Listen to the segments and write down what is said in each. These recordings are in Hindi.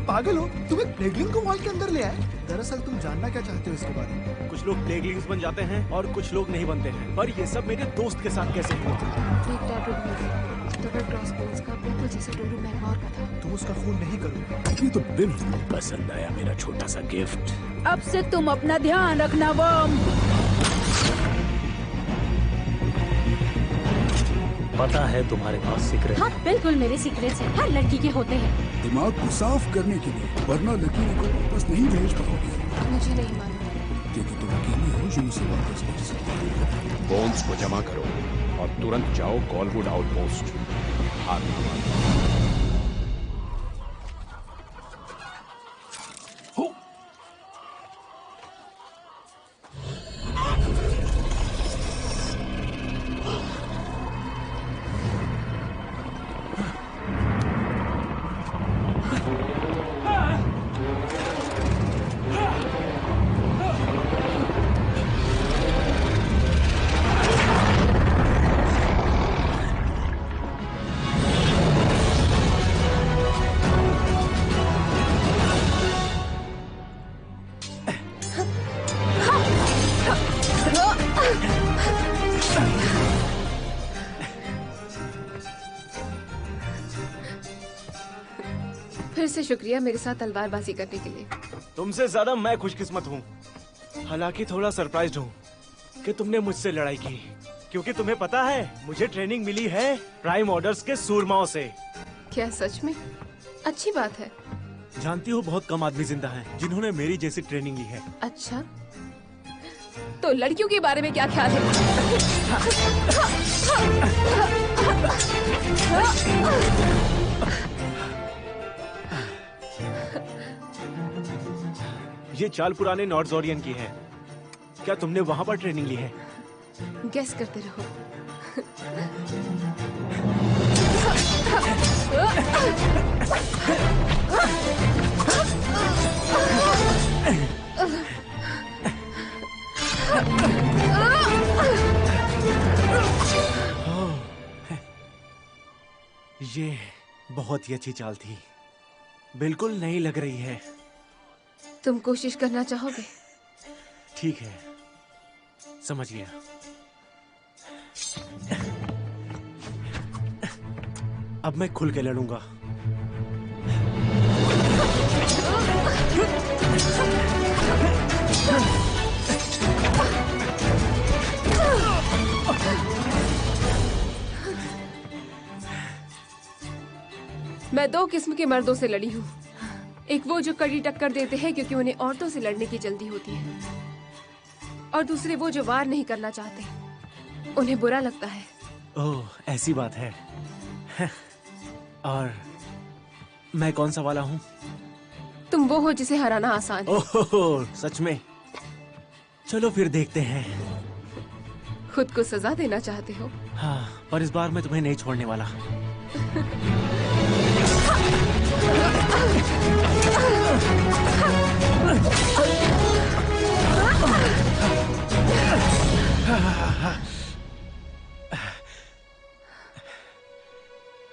पागल हो? तुम एक प्लेगलिंग को मॉल के अंदर ले आए? दरअसल तुम जानना क्या चाहते हो इसके बारे में? कुछ लोग प्लेगलिंग्स बन जाते हैं और कुछ लोग नहीं बनते हैं, पर ये सब मेरे दोस्त के साथ कैसे हुआ? का बिल्कुल जैसे टोरू मैगवार का था। तुम उसका खून नहीं करो। ये तो बिल्कुल पसंद आया मेरा छोटा सा गिफ्ट। अब से तुम अपना ध्यान रखना वर्म। पता है तुम्हारे पास सीक्रेट? हाँ बिल्कुल, मेरे सीक्रेट्स हैं, हर लड़की के होते हैं। दिमाग को साफ करने के लिए, वरना लकीर को वापस नहीं भेज पाओगे। मुझे नहीं मालूम क्योंकि तुम अकेले हो जो उसे वापस भेज सकते। बोन्स को जमा करो और तुरंत जाओ कॉलवुड आउटपोस्ट। फिर से शुक्रिया मेरे साथ तलवारबाजी करने के लिए। तुमसे ज्यादा मैं खुशकिस्मत हूँ। हालांकि थोड़ा सरप्राइज्ड हूँ कि तुमने मुझसे लड़ाई की, क्योंकि तुम्हें पता है मुझे ट्रेनिंग मिली है प्राइम ऑर्डर्स के सूरमाओं से। क्या सच में? अच्छी बात है। जानती हो बहुत कम आदमी जिंदा हैं जिन्होंने मेरी जैसी ट्रेनिंग ली है। अच्छा, तो लड़कियों के बारे में क्या ख्याल है? ये चाल पुराने नॉर्थ-जोरियन की है। क्या तुमने वहाँ पर ट्रेनिंग ली है? गेस करते रहो। ये बहुत ही अच्छी चाल थी, बिल्कुल नई लग रही है। तुम कोशिश करना चाहोगे? ठीक है, समझ गया। अब मैं खुल के लड़ूंगा। मैं दो किस्म के मर्दों से लड़ी हूँ। एक वो जो कड़ी टक्कर देते हैं क्योंकि उन्हें औरतों से लड़ने की जल्दी होती है, और दूसरे वो जो वार नहीं करना चाहते, उन्हें बुरा लगता है। ओह, ऐसी बात है। और मैं कौन सा वाला हूँ? तुम वो हो जिसे हराना आसान है। ओह, सच में? चलो फिर देखते हैं। खुद को सजा देना चाहते हो? हाँ, पर इस बार मैं तुम्हें नहीं छोड़ने वाला।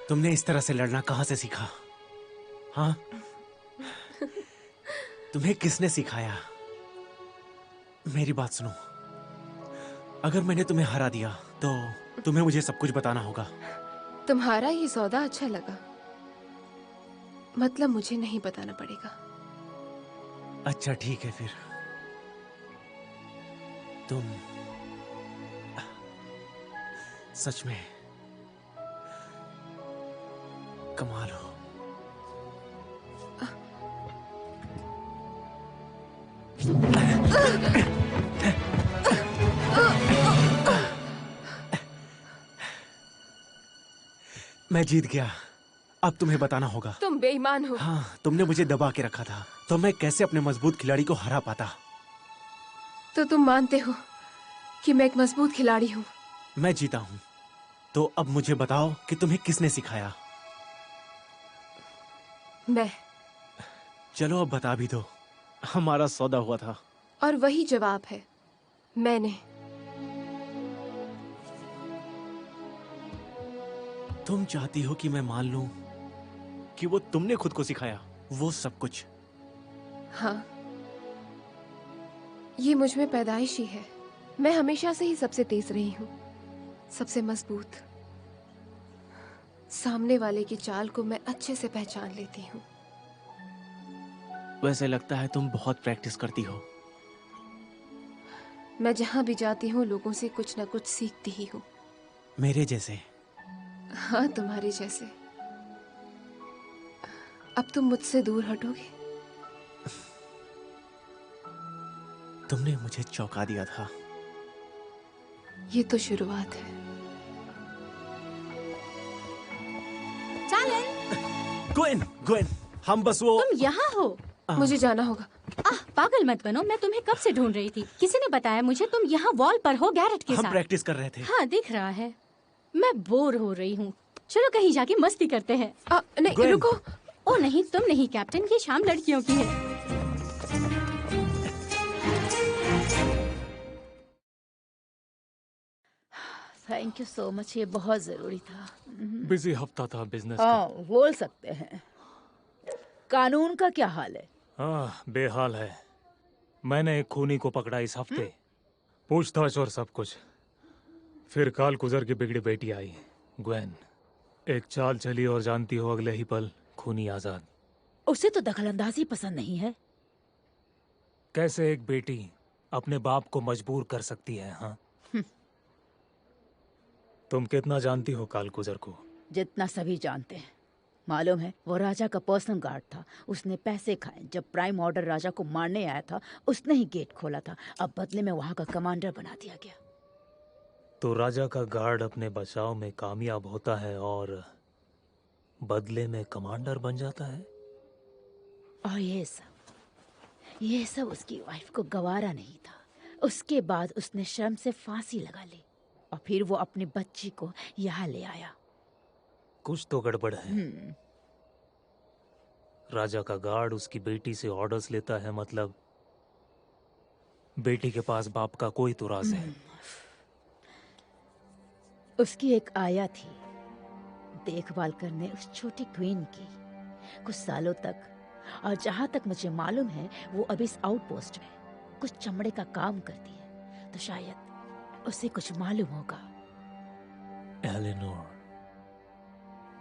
तुमने इस तरह से लड़ना कहाँ से सीखा? हाँ? तुम्हें किसने सिखाया? मेरी बात सुनो, अगर मैंने तुम्हें हरा दिया तो तुम्हें मुझे सब कुछ बताना होगा। तुम्हारा ये सौदा अच्छा लगा, मतलब मुझे नहीं बताना पड़ेगा। अच्छा ठीक है, फिर तुम सच में कमाल हो। मैं जीत गया, अब तुम्हें बताना होगा। तुम बेईमान हो। हाँ, तुमने मुझे दबा के रखा था, तो मैं कैसे अपने मजबूत खिलाड़ी को हरा पाता? तो तुम मानते हो कि मैं एक मजबूत खिलाड़ी हूँ? मैं जीता हूँ, तो अब मुझे बताओ कि तुम्हें किसने सिखाया? मैं। चलो अब बता भी दो, हमारा सौदा हुआ था। और वही जवाब है, मैंने। तुम चाहती हो कि मैं मान लूं कि वो तुमने खुद को सिखाया? वो सब कुछ। हाँ, ये मुझ में पैदाइशी है। मैं हमेशा से ही सबसे तेज रही हूँ, सबसे मजबूत। सामने वाले की चाल को मैं अच्छे से पहचान लेती हूँ। वैसे लगता है तुम बहुत प्रैक्टिस करती हो। मैं जहाँ भी जाती हूँ लोगों से कुछ ना कुछ सीखती ही हूँ। मेरे जैसे। हाँ, तुम्हारे जैसे। अब तुम मुझसे दूर हटोगे? तुमने मुझे चौंका दिया था। ये तो शुरुआत है। चालन, ग्वेन, ग्वेन, हम बस वो। तुम यहाँ हो? मुझे जाना होगा। पागल मत बनो, मैं तुम्हें कब से ढूंढ रही थी। किसी ने बताया मुझे तुम यहाँ वॉल पर हो गैरेट के हम साथ। प्रैक्टिस कर रहे थे। हाँ, दिख रहा है। मैं बोर हो रही हूँ, चलो कहीं जाके मस्ती करते हैं। नहीं, ग्वेन। रुको। ओ नहीं, तुम नहीं कैप्टन, ये शाम लड़कियों की है। थैंक यू सो मच, ये बहुत जरूरी था। बिजी हफ्ता था बिजनेस का। हाँ, बोल सकते हैं। कानून का क्या हाल है? बेहाल है। मैंने एक खूनी को पकड़ा इस हफ्ते, पूछताछ और सब कुछ। फिर काल गुजर की बिगड़ी बेटी आई, ग्वेन। एक चाल चली और जानती हो अगले ही पल खूनी आजाद। उसे तो दखलंदाजी पसंद नहीं है। कैसे एक बेटी अपने बाप को मजबूर कर सकती है? हाँ, तुम कितना जानती हो काल गुजर को? जितना सभी जानते हैं। मालूम है, वो राजा का पर्सनल गार्ड था। उसने पैसे खाए। जब प्राइम ऑर्डर राजा को मारने आया था, उसने ही गेट खोला था। अब बदले में वहां का कमांडर बना दिया गया। तो राजा का गार्ड अपने बचाव में कामयाब होता है और बदले में कमांडर बन जाता है। और ये सब उसकी वाइफ को गवारा नहीं था। उसके बाद उसने शर्म से फांसी लगा ली और फिर वो अपनी बच्ची को यहाँ ले आया। कुछ तो गड़बड़ है। राजा का गार्ड उसकी बेटी से ऑर्डर्स लेता है, मतलब बेटी के पास बाप का कोई तो राज है। उसकी एक आया थी देखभाल करने उस छोटी क्वीन की कुछ सालों तक। और जहां तक मुझे मालूम है, वो अभी इस आउटपोस्ट में कुछ चमड़े का काम करती है। तो शायद उसे कुछ मालूम होगा। एलेनोर,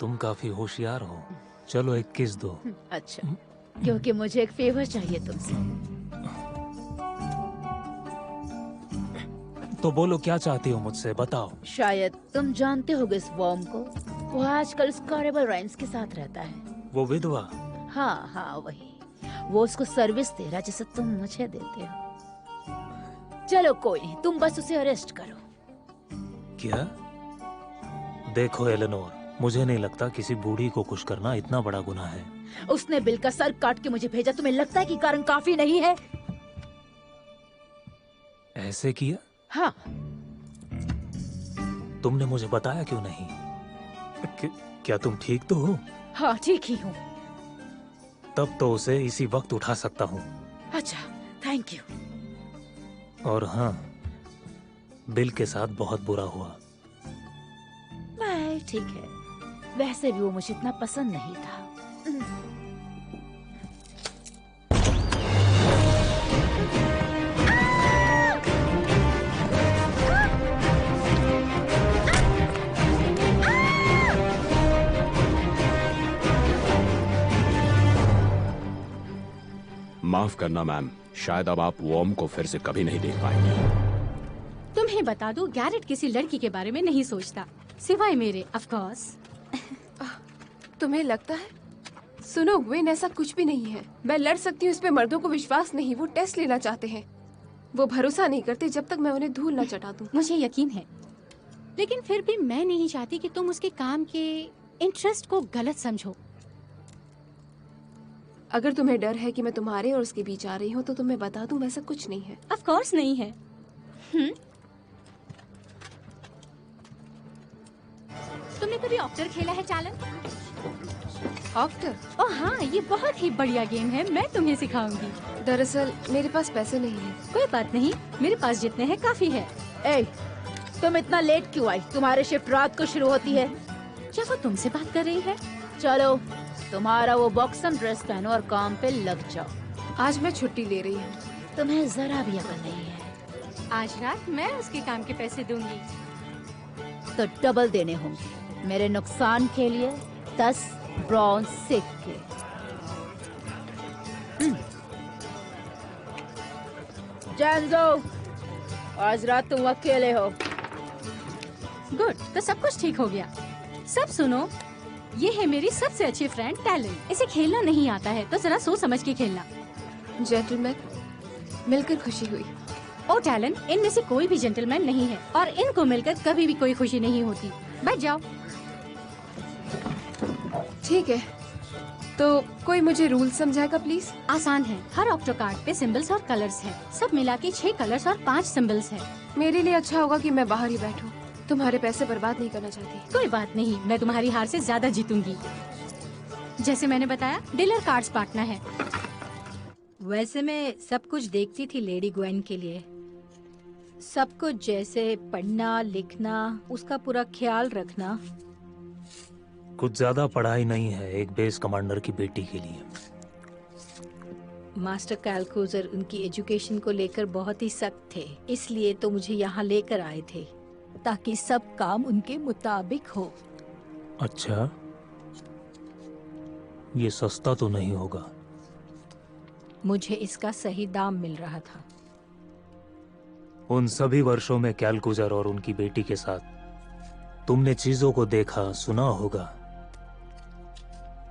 तुम काफी होशियार हो। चलो एक किस दो। अच्छा, क्योंकि मुझे एक फेवर चाहिए तुमसे। तो बोलो क्या चाहती हो मुझसे, बताओ। शायद तुम जानते होगे इस वॉर्म को। वो आजकल स्कॉरेबल राइम्स के साथ रहता है। वो विधवा? हाँ, वही। वो उसको सर्विस दे रहा जिसे तुम मुझे देते हो। चलो कोई नहीं, तुम बस उसे अरेस्ट करो। क्या? देखो एलेनोर, मुझे नहीं लगता किसी बूढ़ी को खुश करना इतना बड़ा गुनाह है। उसने बिल का सर काट के मुझे भेजा। तुम्हें लगता है कि कारण काफी नहीं है? ऐसे किया? हाँ। तुमने मुझे बताया क्यों नहीं? क्या तुम ठीक तो हो? हाँ, ठीक ही हूँ। तब तो उसे इसी वक्त उठा सकता हूँ। अच्छा, थैंक यू। और हाँ, बिल के साथ बहुत बुरा हुआ। नहीं, ठीक है। वैसे भी वो मुझे इतना पसंद नहीं था। माफ करना मैम, शायद अब आप वॉर्म को फिर से कभी नहीं देख पाएंगे। तुम्हें बता दूं, गैरेट किसी लड़की के बारे में नहीं सोचता, सिवाय मेरे, ऑफ कोर्स। तुम्हें लगता है? सुनो ग्वेन, ऐसा कुछ भी नहीं है। मैं लड़ सकती हूँ, इस पे मर्दों को विश्वास नहीं। वो टेस्ट लेना चाहते हैं। वो भरोसा नहीं करते जब तक मैं उन्हें धूल न चटा दूं। मुझे यकीन है, लेकिन फिर भी मैं नहीं चाहती कि तुम उसके काम के इंटरेस्ट को गलत समझो। अगर तुम्हें डर है कि मैं तुम्हारे और उसके बीच आ रही हूँ, तो तुम्हें बता दूं, वैसा कुछ नहीं है। ऑफ कोर्स नहीं है। तुमने कभी ऑक्टर खेला है चालन? ऑक्टर? ओह हाँ, ये बहुत ही बढ़िया गेम है, मैं तुम्हें सिखाऊंगी। दरअसल मेरे पास पैसे नहीं है। कोई बात नहीं, मेरे पास जितने हैं काफी है। ए, तुम इतना लेट क्यों आई? तुम्हारी शिफ्ट रात को शुरू होती है। क्या वो तुमसे बात कर रही है? चलो, तुम्हारा वो बॉक्सम ड्रेस पहनो और काम पे लग जाओ। आज मैं छुट्टी ले रही हूँ। तुम्हें जरा भी अकल नहीं है आज रात मैं उसके काम के पैसे दूंगी। तो डबल देने होंगे। मेरे नुकसान के लिए 10 ब्रॉन्ज सिक्के। जैंजो, आज रात तुम अकेले हो। गुड, तो सब कुछ ठीक हो गया। सब सुनो, ये है मेरी सबसे अच्छी फ्रेंड टैलन। इसे खेलना नहीं आता है तो जरा सोच समझ के खेलना। जेंटलमैन, मिलकर खुशी हुई। ओ टैलन, इनमें से कोई भी जेंटलमैन नहीं है और इनको मिलकर कभी भी कोई खुशी नहीं होती। बैठ जाओ। ठीक है, तो कोई मुझे रूल समझाएगा प्लीज? आसान है। हर ऑक्टो कार्ड पे सिंबल्स और कलर्स है। सब मिला के 6 कलर्स और 5 सिंबल्स है। मेरे लिए अच्छा होगा कि मैं बाहर ही बैठूं। तुम्हारे पैसे बर्बाद नहीं करना चाहती। कोई बात नहीं, मैं तुम्हारी हार से ज्यादा जीतूंगी। जैसे मैंने बताया, डीलर कार्ड्स बांटना है। वैसे मैं सब कुछ देखती थी लेडी ग्वेन के लिए। सब कुछ, जैसे पढ़ना, लिखना, उसका पूरा ख्याल रखना। कुछ ज्यादा पढ़ाई नहीं है एक बेस कमांडर की बेटी के लिए। मास्टर कैलकोजर उनकी एजुकेशन को लेकर बहुत ही सख्त थे, इसलिए तो मुझे यहाँ लेकर आए थे ताकि सब काम उनके मुताबिक हो। अच्छा, ये सस्ता तो नहीं होगा। मुझे इसका सही दाम मिल रहा था। उन सभी वर्षों में कैलकुजर और उनकी बेटी के साथ तुमने चीजों को देखा, सुना होगा।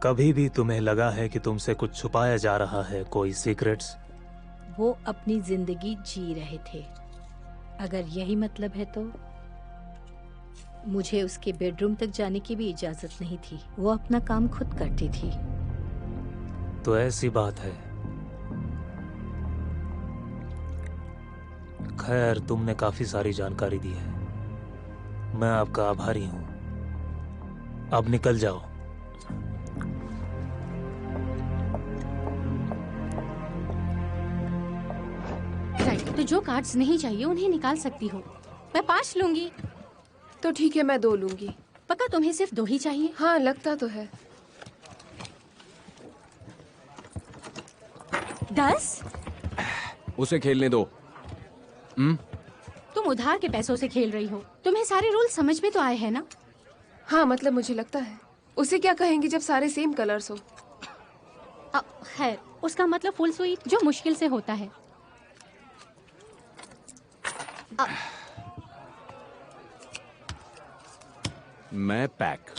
कभी भी तुम्हें लगा है कि तुमसे कुछ छुपाया जा रहा है, कोई सीक्रेट्स? वो अपनी जिंदगी जी रहे थे। अगर यही मतलब है तो मुझे उसके बेडरूम तक जाने की भी इजाजत नहीं थी। वो अपना काम खुद करती थी। तो ऐसी बात है। खैर, तुमने काफी सारी जानकारी दी है। मैं आपका आभारी हूं। अब निकल जाओ। राइट, तो जो कार्ड्स नहीं चाहिए उन्हें निकाल सकती हो। मैं 5 लूंगी। तो ठीक है, मैं 2 लूंगी। पक्का तुम्हें सिर्फ 2 ही चाहिए? हाँ, लगता तो है। 10? उसे खेलने दो। तुम उधार के पैसों से खेल रही हो। तुम्हें सारे रूल समझ में तो आए हैं ना? हाँ, मतलब मुझे लगता है। उसे क्या कहेंगे जब सारे सेम कलर्स हो? खैर, उसका मतलब फुल स्वीट, जो मुश्किल से होता है। मैं पैक।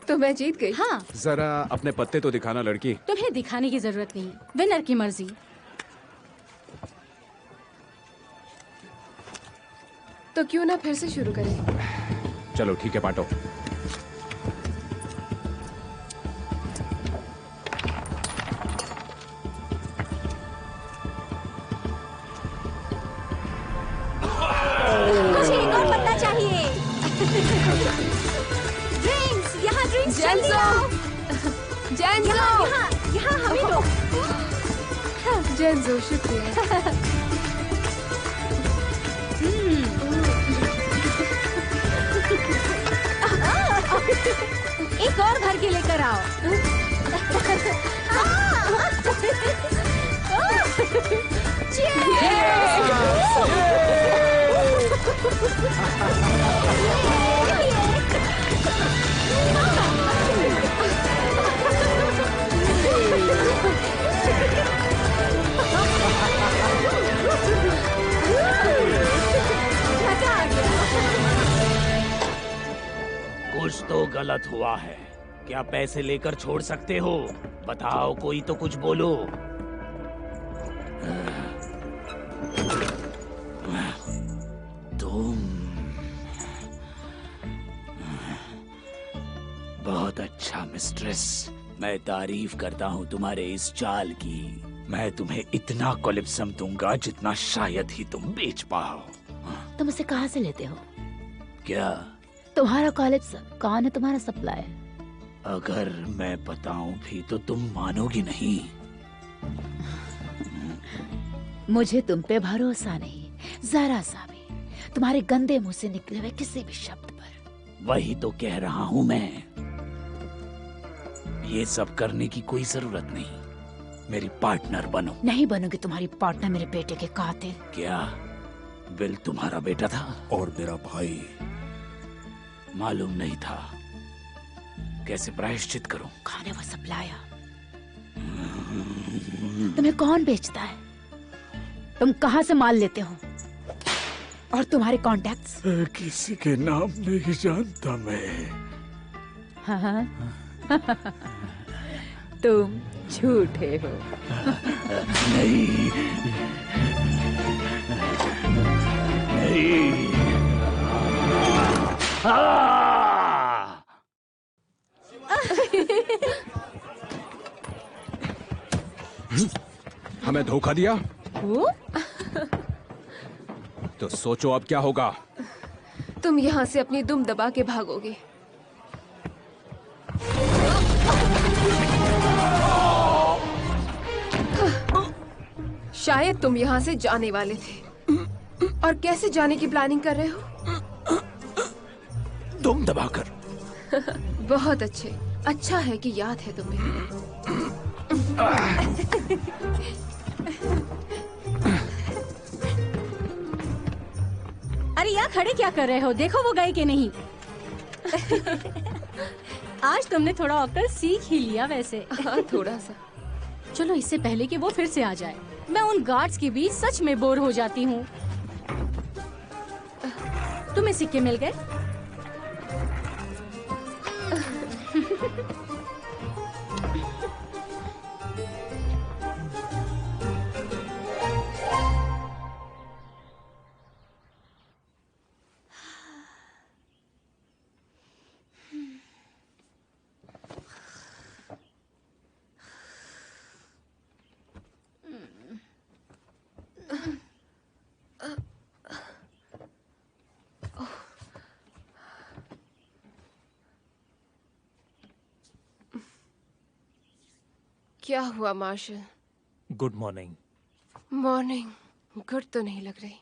तो मैं जीत गई। हाँ, जरा अपने पत्ते तो दिखाना लड़की। तुम्हें दिखाने की जरूरत नहीं, विनर की मर्जी। तो क्यों ना फिर से शुरू करें? चलो ठीक है, बांटो। मुझे एक और पत्ता चाहिए। ड्रिंक्स, यहाँ ड्रिंक्स जल्दी आओ। जेंजो! यहाँ हमें दो। जेंजो, शुक्रिया। एक और भर के लेकर आओ। कुछ तो गलत हुआ है। क्या पैसे लेकर छोड़ सकते हो? बताओ, कोई तो कुछ बोलो। तुम बहुत अच्छा मिस्ट्रेस। मैं तारीफ करता हूँ तुम्हारे इस चाल की। मैं तुम्हें इतना कोलिप्सम दूंगा जितना शायद ही तुम बेच पाओ। तुम उसे कहाँ से लेते हो? क्या? तुम्हारा कॉलेज कौन है तुम्हारा सप्लाई? अगर मैं बताऊं भी तो तुम मानोगी नहीं। मुझे तुम पे भरोसा नहीं, जरा सा भी। तुम्हारे गंदे मुंह से निकले हुए किसी भी शब्द पर वही तो कह रहा हूं मैं। ये सब करने की कोई जरूरत नहीं। मेरी पार्टनर बनो। नहीं बनूंगी तुम्हारी पार्टनर, मेरे बेटे के कातिल। क्या बिल तुम्हारा बेटा था? और मेरा भाई। मालूम नहीं था। कैसे प्रायश्चित करूं? खाने वो सब लाया। तुम्हें कौन बेचता है? तुम कहां से माल लेते हो? और तुम्हारे कॉन्टैक्ट्स? किसी के नाम नहीं जानता मैं। हाँ। तुम झूठे हो। नहीं नहीं। हमें धोखा दिया वो? तो सोचो अब क्या होगा। तुम यहाँ से अपनी दुम दबा के भागोगे। शायद तुम यहाँ से जाने वाले थे। और कैसे जाने की प्लानिंग कर रहे हो? दुम दबाकर। बहुत अच्छे। अच्छा है कि याद है तुम्हें। अरे यहाँ खड़े क्या कर रहे हो? देखो वो गए कि नहीं। आज तुमने थोड़ा अक्ल सीख ही लिया वैसे। हाँ, थोड़ा सा। चलो इससे पहले कि वो फिर से आ जाए, मैं उन गार्ड्स के बीच सच में बोर हो जाती हूँ। तुम्हें सिक्के मिल गए? क्या हुआ Marshal? Good morning. Morning good तो नहीं लग रही।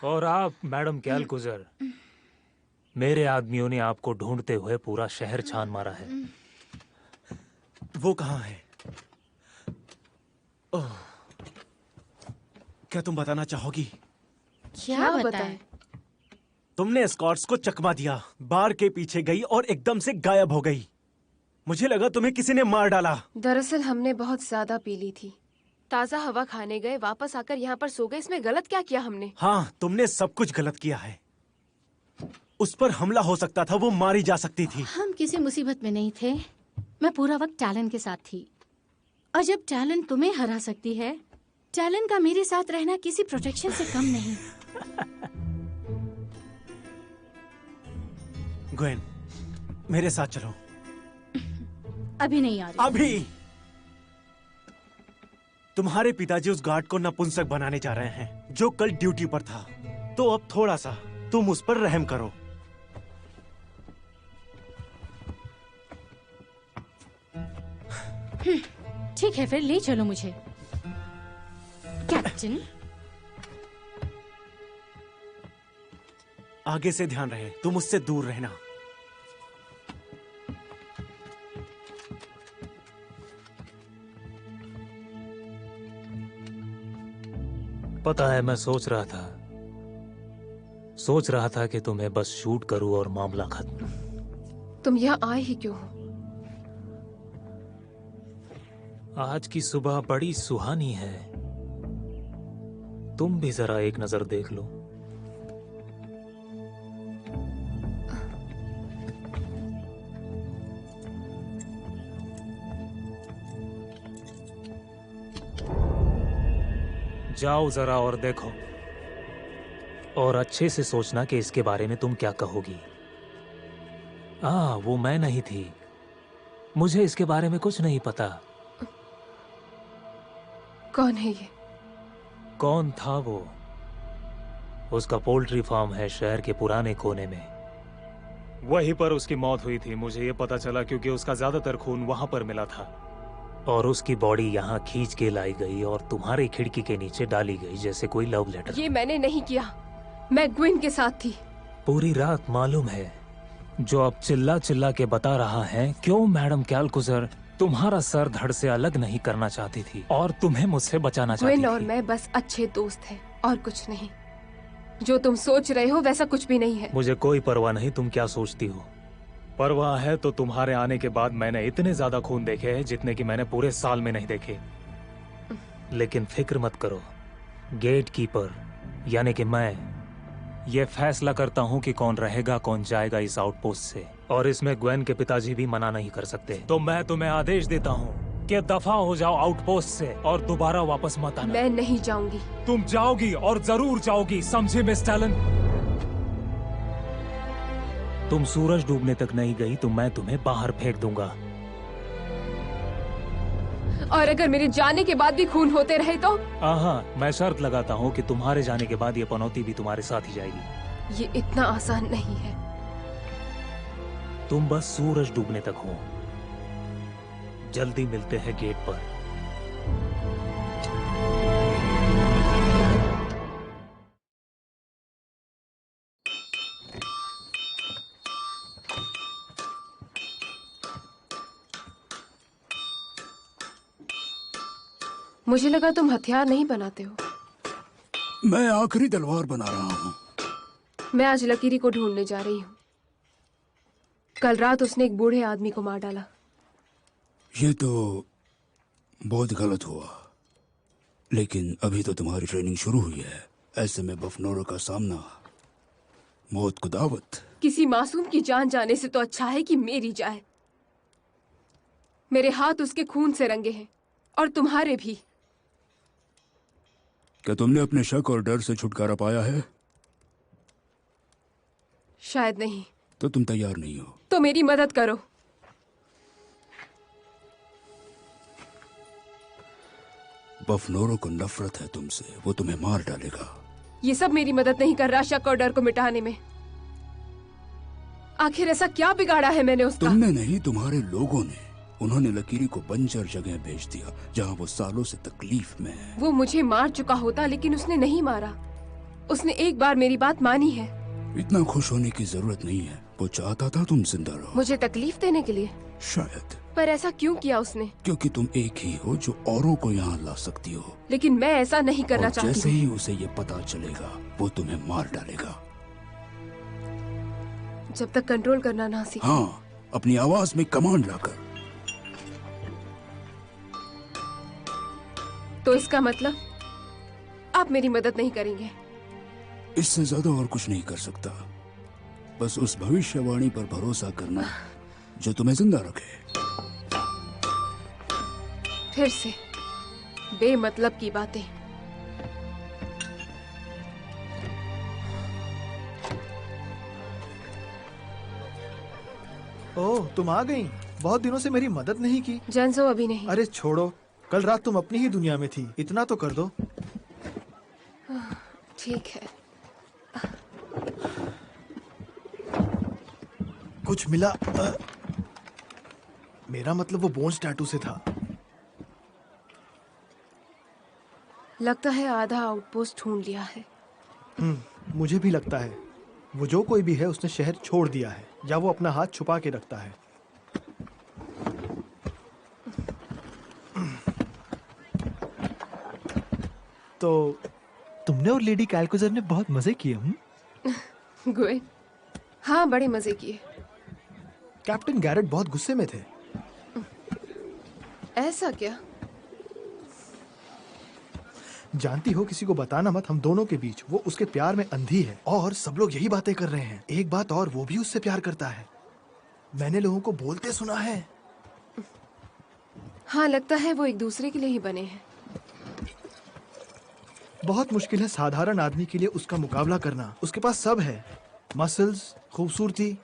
और आप मैडम कैलकुजर, मेरे आदमियों ने आपको ढूंढते हुए पूरा शहर छान मारा है। वो कहाँ है? ओह, क्या तुम बताना चाहोगी? क्या बताएं? तुमने एस्कॉर्ट्स को चकमा दिया, बार के पीछे गई और एकदम से गायब हो गई। मुझे लगा तुम्हें किसी ने मार डाला। दरअसल हमने बहुत ज्यादा पी ली थी। ताजा हवा खाने गए, वापस आकर यहाँ पर सो गए। इसमें गलत क्या किया हमने? हाँ, तुमने सब कुछ गलत किया है। उस पर हमला हो सकता था, वो मारी जा सकती थी। हम किसी मुसीबत में नहीं थे। मैं पूरा वक्त टैलन के साथ थी। और जब टैलन तुम्हें हरा सकती है, टैलन का मेरे साथ रहना किसी प्रोटेक्शन से कम नहीं। ग्वेन, मेरे साथ चलो। अभी नहीं आ रही। अभी? तुम्हारे पिताजी उस गार्ड को नपुंसक बनाने जा रहे हैं जो कल ड्यूटी पर था। तो अब थोड़ा सा तुम उस पर रहम करो। ठीक है, फिर ले चलो मुझे। कैप्टन, आगे से ध्यान रहे, तुम उससे दूर रहना। पता है, मैं सोच रहा था कि तुम्हें बस शूट करूं और मामला खत्म। तुम यहाँ आए ही क्यों? आज की सुबह बड़ी सुहानी है। तुम भी जरा एक नजर देख लो। जाओ जरा और देखो, और अच्छे से सोचना कि इसके बारे में तुम क्या कहोगी। वो मैं नहीं थी, मुझे इसके बारे में कुछ नहीं पता। कौन है ये? कौन था वो? उसका पोल्ट्री फार्म है शहर के पुराने कोने में। वहीं पर उसकी मौत हुई थी। मुझे ये पता चला क्योंकि उसका ज्यादातर खून वहां पर मिला था। और उसकी बॉडी यहाँ खींच के लाई गई और तुम्हारी खिड़की के नीचे डाली गई, जैसे कोई लव लेटर। ये मैंने नहीं किया। मैं ग्वेन के साथ थी। पूरी रात मालूम है जो अब चिल्ला चिल्ला के बता रहा है क्यों मैडम कैलकुजर तुम्हारा सर धड़ से अलग नहीं करना चाहती थी और तुम्हें मुझसे बचाना चाहती ग्वेन थी। और मैं बस अच्छे दोस्त हैं और कुछ नहीं। जो तुम सोच रहे हो वैसा कुछ भी नहीं है। मुझे कोई परवाह नहीं तुम क्या सोचती हो। परवाह है तो तुम्हारे आने के बाद मैंने इतने ज्यादा खून देखे हैं जितने कि मैंने पूरे साल में नहीं देखे। लेकिन फिक्र मत करो, गेट कीपर यानी कि मैं ये फैसला करता हूँ कि कौन रहेगा कौन जाएगा इस आउटपोस्ट से, और इसमें ग्वेन के पिताजी भी मना नहीं कर सकते। तो मैं तुम्हें आदेश देता हूँ कि दफा हो जाओ आउटपोस्ट से और दोबारा वापस मत आना। मैं नहीं जाऊंगी। तुम जाओगी और जरूर जाओगी, समझे मिस टैलन? तुम सूरज डूबने तक नहीं गई तो मैं तुम्हें बाहर फेंक दूंगा। और अगर मेरे जाने के बाद भी खून होते रहे तो? हाँ, मैं शर्त लगाता हूँ कि तुम्हारे जाने के बाद ये पनौती भी तुम्हारे साथ ही जाएगी। ये इतना आसान नहीं है। तुम बस सूरज डूबने तक हो। जल्दी मिलते हैं गेट पर। मुझे लगा तुम हथियार नहीं बनाते हो। मैं आखिरी तलवार बना रहा हूँ। मैं आज लकीरी को ढूंढने जा रही हूँ। कल रात उसने एक बूढ़े आदमी को मार डाला। ये तो बहुत गलत हुआ, लेकिन अभी तो तुम्हारी ट्रेनिंग शुरू हुई है। ऐसे में बफनोरो का सामना, मौत को दावत। किसी मासूम की जान जाने से तो अच्छा है कि मेरी जाए। मेरे हाथ उसके खून से रंगे हैं और तुम्हारे भी। क्या तुमने अपने शक और डर से छुटकारा पाया है? शायद नहीं। तो तुम तैयार नहीं हो? तो मेरी मदद करो। बफनोरो को नफरत है तुमसे, वो तुम्हें मार डालेगा। ये सब मेरी मदद नहीं कर रहा शक और डर को मिटाने में। आखिर ऐसा क्या बिगाड़ा है मैंने उसका? तुमने नहीं, तुम्हारे लोगों ने। उन्होंने लकीरी को बंजर जगह भेज दिया जहां वो सालों से तकलीफ में है। वो मुझे मार चुका होता लेकिन उसने नहीं मारा। उसने एक बार मेरी बात मानी है। इतना खुश होने की जरूरत नहीं है। वो चाहता था तुम जिंदा रहो। मुझे तकलीफ देने के लिए? शायद। पर ऐसा क्यों किया उसने? क्योंकि तुम एक ही हो जो औरों को यहाँ ला सकती हो। लेकिन मैं ऐसा नहीं करना और चाहती। जैसे ही उसे ये पता चलेगा वो तुम्हें मार डालेगा। जब तक कंट्रोल करना ना सीखे। हाँ, अपनी आवाज में कमांड लाकर। तो इसका मतलब आप मेरी मदद नहीं करेंगे? इससे ज्यादा और कुछ नहीं कर सकता। बस उस भविष्यवाणी पर भरोसा करना जो तुम्हें जिंदा रखे। फिर से बेमतलब की बातें। ओह, तुम आ गई। बहुत दिनों से मेरी मदद नहीं की। जैनसो अभी नहीं। अरे छोड़ो, कल रात तुम अपनी ही दुनिया में थी। इतना तो कर दो। ठीक है। कुछ मिला? मेरा मतलब वो बोन्स टैटू से था। लगता है आधा आउटपोस्ट ढूंढ लिया है। मुझे भी लगता है वो जो कोई भी है उसने शहर छोड़ दिया है या वो अपना हाथ छुपा के रखता है। तो तुमने और लेडी कैलकुजर ने बहुत मजे किए। गुए, हाँ बड़े मजे किए। कैप्टन गैरेट बहुत गुस्से में थे। ऐसा क्या? जानती हो, किसी को बताना मत, हम दोनों के बीच। वो उसके प्यार में अंधी है और सब लोग यही बातें कर रहे हैं। एक बात और, वो भी उससे प्यार करता है। मैंने लोगों को बोलते सुना है। हाँ, लगता है वो एक दूसरे के लिए ही बने हैं। बहुत मुश्किल है साधारण आदमी के लिए उसका मुकाबला करना। उसके पास सब है, मसल्स, खूबसूरती,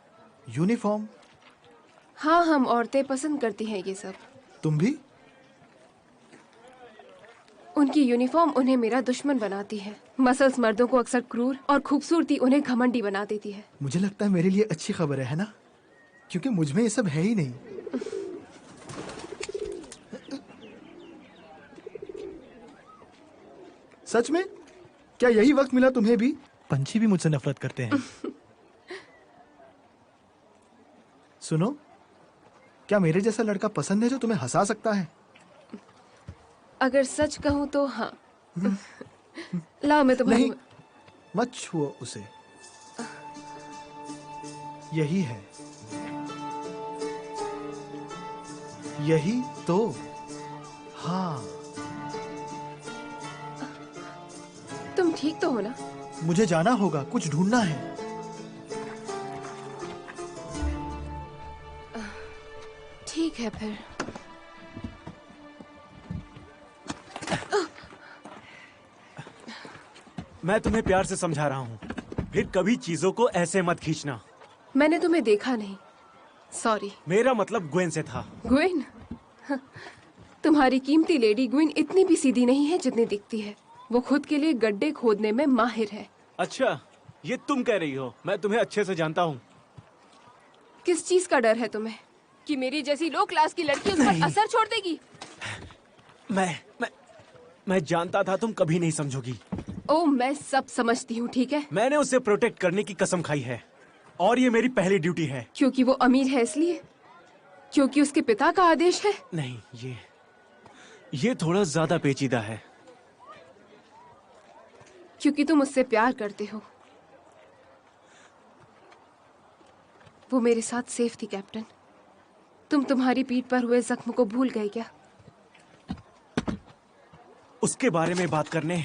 यूनिफॉर्म। हाँ, हम औरतें पसंद करती हैं ये सब। तुम भी? उनकी यूनिफॉर्म उन्हें मेरा दुश्मन बनाती है। मसल्स मर्दों को अक्सर क्रूर और खूबसूरती उन्हें घमंडी बना देती है। मुझे लगता है मेरे लिए अच्छी खबर है ना? क्योंकि मुझ में ये सब है ही नहीं। सच में? क्या यही वक्त मिला तुम्हें भी? पंछी भी मुझसे नफरत करते हैं। सुनो, क्या मेरे जैसा लड़का पसंद है जो तुम्हें हंसा सकता है? अगर सच कहूँ तो हाँ। लाओ मैं तुम्हें। नहीं, मत छुओ उसे। यही है, यही तो। हाँ, तुम ठीक तो हो ना? मुझे जाना होगा, कुछ ढूंढना है। ठीक है फिर। मैं तुम्हें प्यार से समझा रहा हूँ, फिर कभी चीजों को ऐसे मत खींचना। मैंने तुम्हें देखा नहीं, सॉरी। मेरा मतलब ग्वेन से था। ग्वेन? तुम्हारी कीमती लेडी ग्वेन इतनी भी सीधी नहीं है जितनी दिखती है। वो खुद के लिए गड्ढे खोदने में माहिर है। अच्छा, ये तुम कह रही हो? मैं तुम्हें अच्छे से जानता हूँ। किस चीज का डर है तुम्हें? कि मेरी जैसी लो क्लास की लड़की उस पर असर छोड़ देगी? मैं जानता था तुम कभी नहीं समझोगी। ओ, मैं सब समझती हूँ, ठीक है? मैंने उसे प्रोटेक्ट करने की कसम खाई है और ये मेरी पहली ड्यूटी है। क्योंकि वो अमीर है इसलिए? क्योंकि उसके पिता का आदेश है? नहीं, ये थोड़ा ज्यादा पेचीदा है। क्योंकि तुम उससे प्यार करते हो। वो मेरे साथ सेफ थी कैप्टन। तुम तुम्हारी पीठ पर हुए जख्म को भूल गए क्या? उसके बारे में बात करने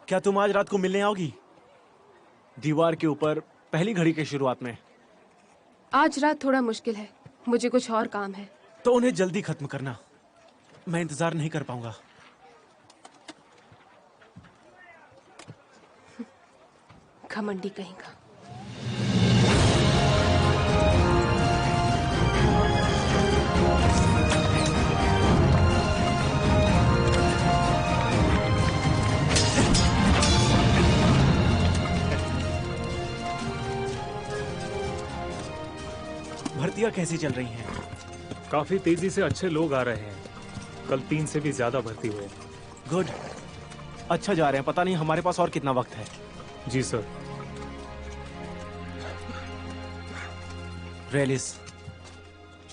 क्या तुम आज रात को मिलने आओगी? दीवार के ऊपर पहली घड़ी के शुरुआत में। आज रात थोड़ा मुश्किल है, मुझे कुछ और काम है। तो उन्हें जल्दी खत्म करना, मैं इंतजार नहीं कर पाऊंगा। घमंडी कहीं का। भर्तियां कैसी चल रही हैं? काफी तेजी से अच्छे लोग आ रहे हैं। कल 3 से भी ज्यादा भर्ती हुए। गुड, अच्छा जा रहे हैं। पता नहीं हमारे पास और कितना वक्त है। जी सर। रेलिस,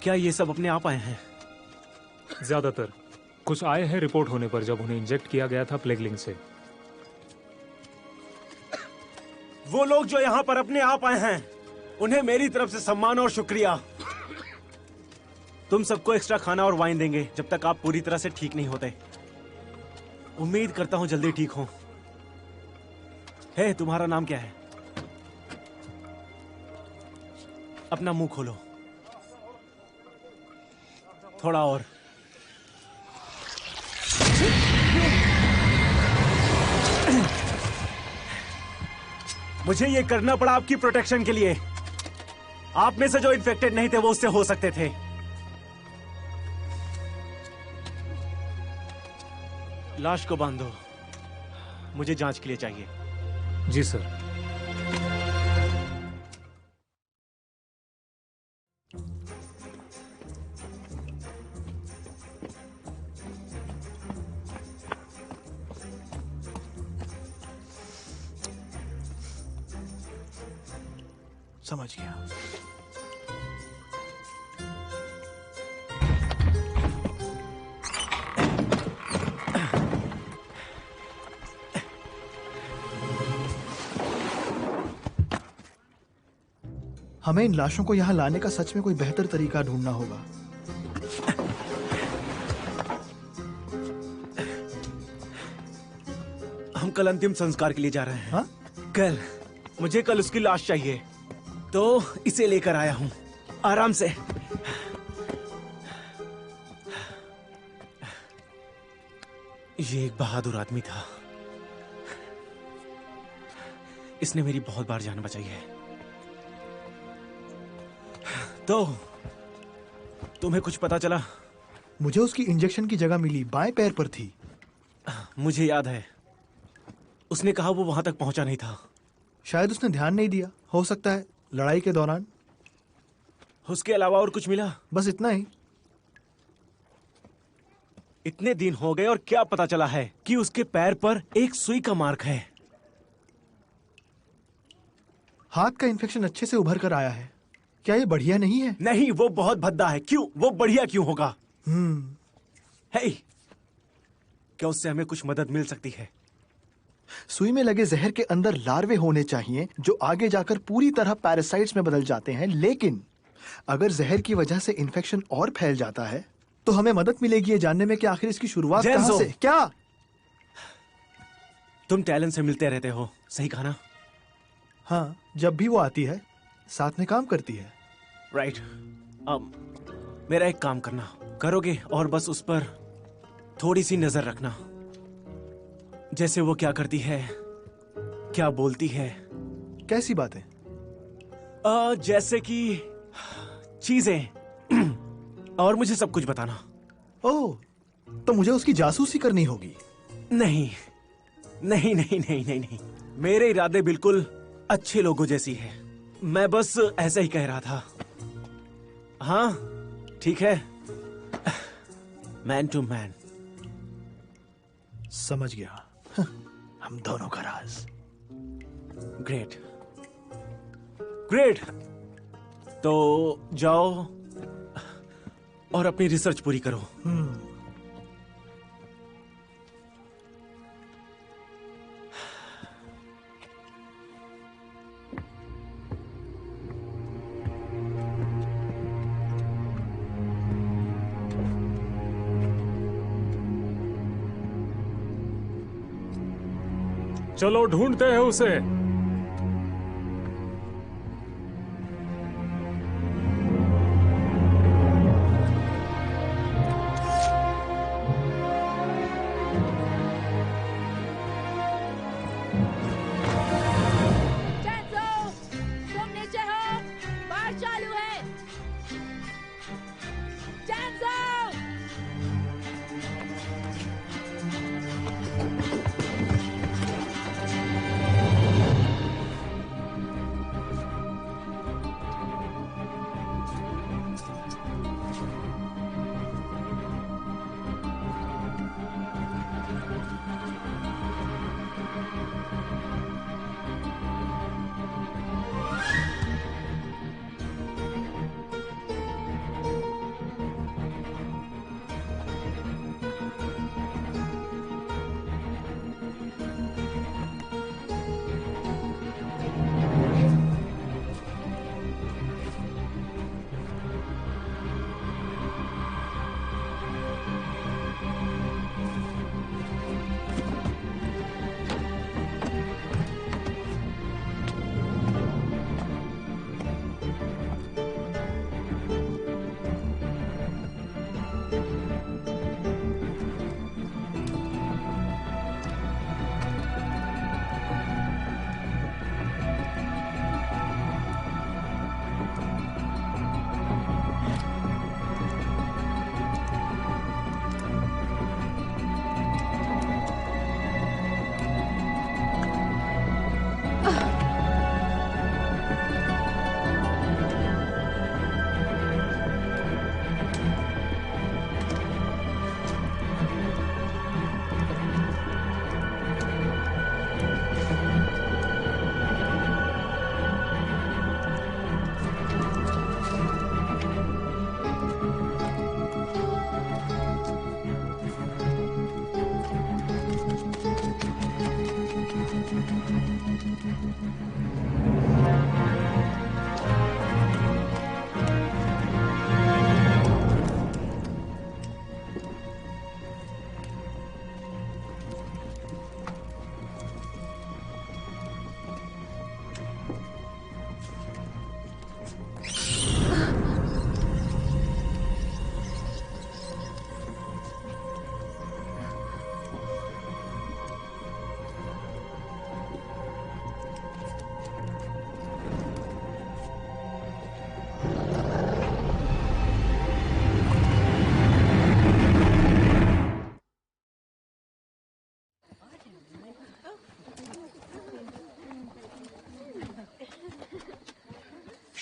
क्या ये सब अपने आप आए हैं? ज्यादातर। कुछ आए हैं रिपोर्ट होने पर जब उन्हें इंजेक्ट किया गया था प्लेगलिंग से। वो लोग जो यहाँ पर अपने आप आए हैं, उन्हें मेरी तरफ से सम्मान और शुक्रिया। तुम सबको एक्स्ट्रा खाना और वाइन देंगे जब तक आप पूरी तरह से ठीक नहीं होते। उम्मीद करता हूं जल्दी ठीक हो। हे, तुम्हारा नाम क्या है? अपना मुंह खोलो। थोड़ा और। मुझे ये करना पड़ा आपकी प्रोटेक्शन के लिए। आप में से जो इन्फेक्टेड नहीं थे वो उससे हो सकते थे। लाश को बांधो, मुझे जांच के लिए चाहिए। जी सर। समझ गया। हमें इन लाशों को यहाँ लाने का सच में कोई बेहतर तरीका ढूंढना होगा। हम कल अंतिम संस्कार के लिए जा रहे हैं। हाँ? कल मुझे कल उसकी लाश चाहिए, तो इसे लेकर आया हूं। आराम से। ये एक बहादुर आदमी था। इसने मेरी बहुत बार जान बचाई है। तो तुम्हें कुछ पता चला? मुझे उसकी इंजेक्शन की जगह मिली, बाएं पैर पर थी। मुझे याद है, उसने कहा वो वहां तक पहुंचा नहीं था। शायद उसने ध्यान नहीं दिया, हो सकता है लड़ाई के दौरान। उसके अलावा और कुछ मिला? बस इतना ही। इतने दिन हो गए और क्या पता चला है कि उसके पैर पर एक सुई का मार्क है। हाथ का इन्फेक्शन अच्छे से उभर कर आया है। क्या ये बढ़िया नहीं है? नहीं, वो बहुत भद्दा है। क्यों? वो बढ़िया क्यों होगा? हे, क्या उससे हमें कुछ मदद मिल सकती है? सुई में लगे जहर के अंदर लार्वे होने चाहिए जो आगे जाकर पूरी तरह पैरासाइट्स में बदल जाते हैं, लेकिन अगर जहर की वजह से इन्फेक्शन और फैल जाता है तो हमें मदद मिलेगी ये जानने में कि आखिर इसकी शुरुआत कहां से। क्या तुम टैलेंट से मिलते रहते हो, सही कहा ना? हाँ, जब भी वो आती है साथ में काम करती है। राइट। मेरा एक काम करना करोगे और बस उस पर थोड़ी सी नजर रखना, जैसे वो क्या करती है, क्या बोलती है। कैसी बातें? जैसे कि चीजें, और मुझे सब कुछ बताना। ओह, तो मुझे उसकी जासूसी करनी होगी। नहीं नहीं नहीं नहीं नहीं नहीं, मेरे इरादे बिल्कुल अच्छे लोगों जैसी है। मैं बस ऐसा ही कह रहा था। हाँ ठीक है, मैन टू मैन। समझ गया। हम दोनों का राज। Great great. तो जाओ और अपनी रिसर्च पूरी करो। चलो ढूंढते हैं उसे। तुम नीचे हो, बाहर चालू है।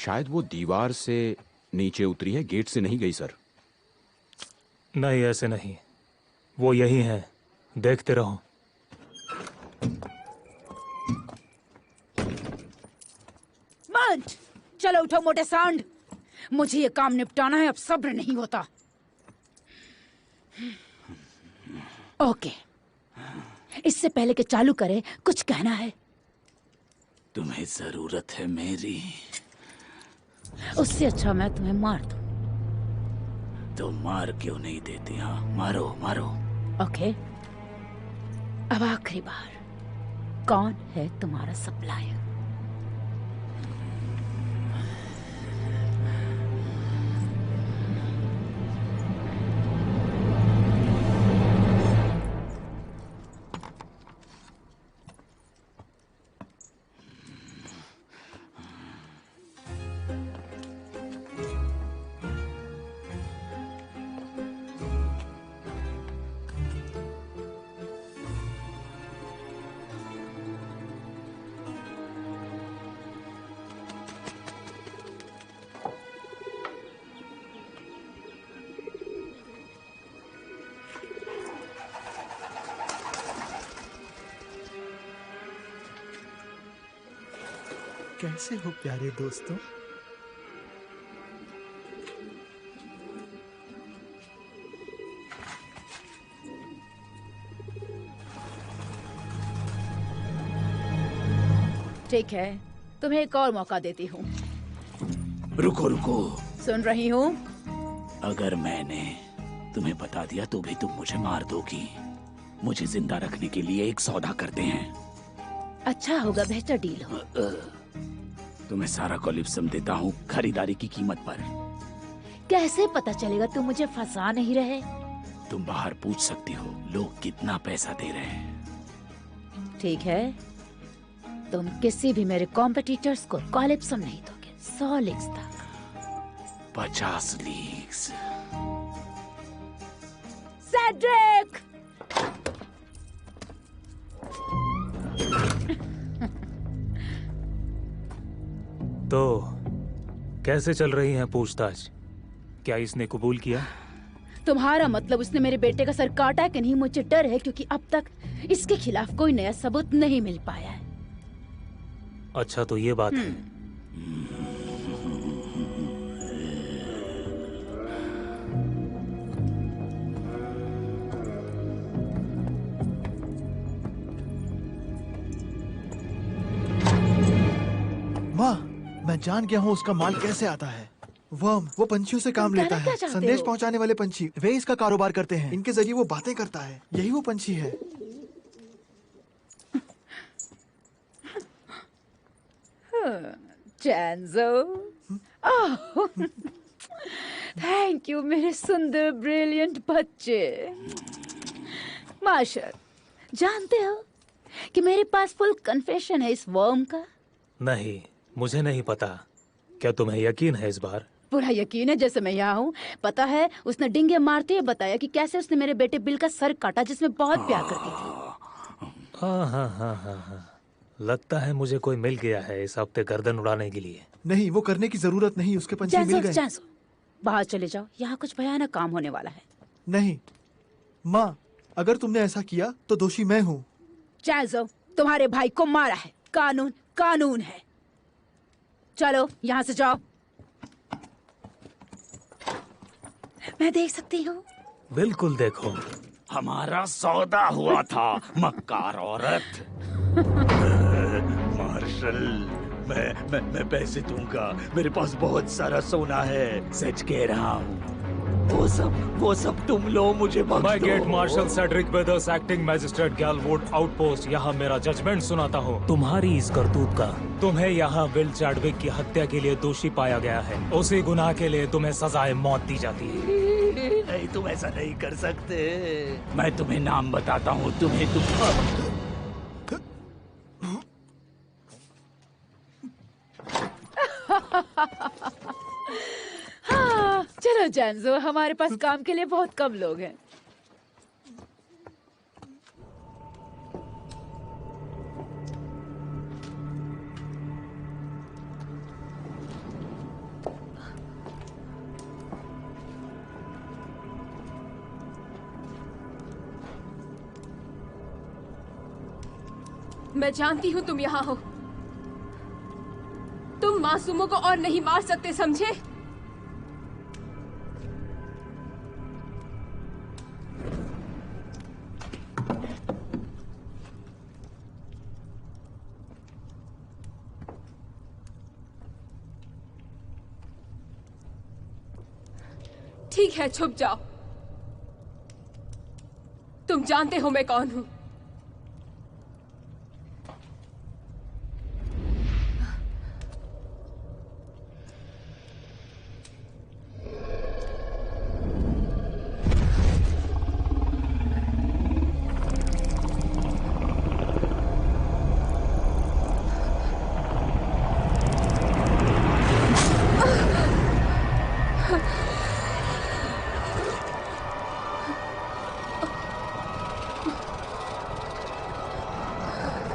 शायद वो दीवार से नीचे उतरी है, गेट से नहीं गई सर। नहीं, ऐसे नहीं, वो यही है, देखते रहो। मंट, चलो उठो मोटे सांड। मुझे ये काम निपटाना है, अब सब्र नहीं होता। ओके, इससे पहले कि चालू करें, कुछ कहना है? तुम्हें जरूरत है मेरी। उससे अच्छा मैं तुम्हें मार दूं। तो मार क्यों नहीं देती? हाँ, मारो मारो। ओके, अब आखिरी बार, कौन है तुम्हारा सप्लायर? कैसे हो प्यारे दोस्तों? ठीक है, तुम्हें एक और मौका देती हूँ। रुको रुको, सुन रही हूँ। अगर मैंने तुम्हें बता दिया तो भी तुम मुझे मार दोगी। मुझे जिंदा रखने के लिए एक सौदा करते हैं। अच्छा होगा, बेहतर डील हो। तुम्हें सारा कोलिप्सम देता हूँ खरीदारी की कीमत पर। कैसे पता चलेगा तुम मुझे फंसा नहीं रहे? तुम बाहर पूछ सकती हो लोग कितना पैसा दे रहे हैं। ठीक है, तुम किसी भी मेरे कॉम्पिटिटर्स को कोलिप्सम नहीं दोगे। 100 लीग्स तक। 50 लीग्स। सेड्रिक! तो कैसे चल रही है पूछताछ? क्या इसने कबूल किया? तुम्हारा मतलब उसने मेरे बेटे का सर काटा है कि नहीं? मुझे डर है क्योंकि अब तक इसके खिलाफ कोई नया सबूत नहीं मिल पाया है। अच्छा, तो ये बात है। माँ, मैं जान गया हूँ उसका माल कैसे आता है। वो पंछियों से काम लेता है। संदेश पहुँचाने वाले पंछी, वे इसका कारोबार करते हैं। इनके जरिए वो बातें करता है। यही वो पंछी है। चैंजो, थैंक यू मेरे सुंदर ब्रिलियंट बच्चे। मार्शल, जानते हो कि मेरे पास फुल कन्फेशन है इस वर्म का? नहीं, मुझे नहीं पता। क्या तुम्हें यकीन है इस बार? पूरा यकीन है, जैसे मैं यहाँ हूँ। पता है, उसने डिंगे मारते हुए बताया कि कैसे उसने मेरे बेटे बिल का सर काटा, जिसमें बहुत प्यार करती थी। हाँ। लगता है मुझे कोई मिल गया है इस हफ्ते गर्दन उड़ाने के लिए। नहीं, वो करने की जरूरत नहीं, उसके पंछी मिल गए। चैंसो, बाहर चले जाओ, यहाँ कुछ भयानक काम होने वाला है। नहीं माँ, अगर तुमने ऐसा किया तो दोषी मैं हूँ। चैंसो, तुम्हारे भाई को मारा है। कानून कानून है। चलो यहाँ से जाओ। मैं देख सकती हूँ? बिल्कुल देखो। हमारा सौदा हुआ था, मक्कार औरत। मार्शल, मैं पैसे दूंगा। मेरे पास बहुत सारा सोना है, सच कह रहा हूँ। वो सब तुम लो, मुझे बख्श दो। मैं gate marshal Cedric Weathers, acting magistrate Galwood outpost, यहाँ मेरा जजमेंट सुनाता हूँ। तुम्हारी इस करतूत का तुम्हें यहाँ विल चैडविक की हत्या के लिए दोषी पाया गया है। उसी गुनाह के लिए तुम्हें सजाए मौत दी जाती है। नहीं, तुम ऐसा नहीं कर सकते। मैं तुम्हें नाम बताता हूँ। हाँ, चलो चैंसो, हमारे पास काम के लिए बहुत कम लोग हैं। मैं जानती हूँ तुम यहाँ हो। तुम मासूमों को और नहीं मार सकते, समझे? ठीक है, छुप जाओ। तुम जानते हो मैं कौन हूं।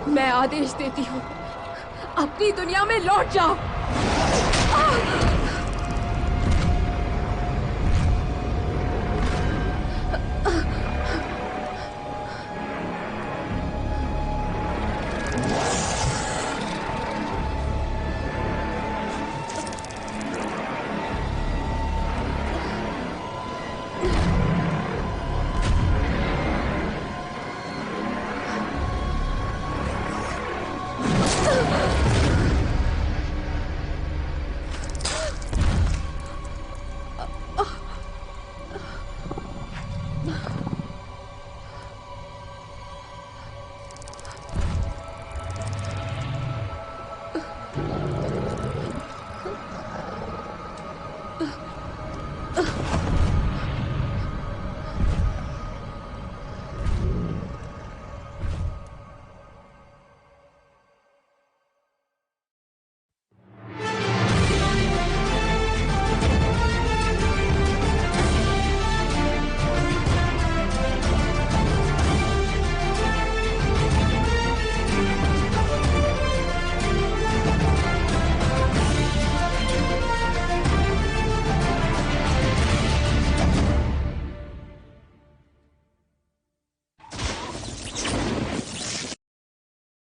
मैं आदेश देती हूँ, अपनी दुनिया में लौट जाओ।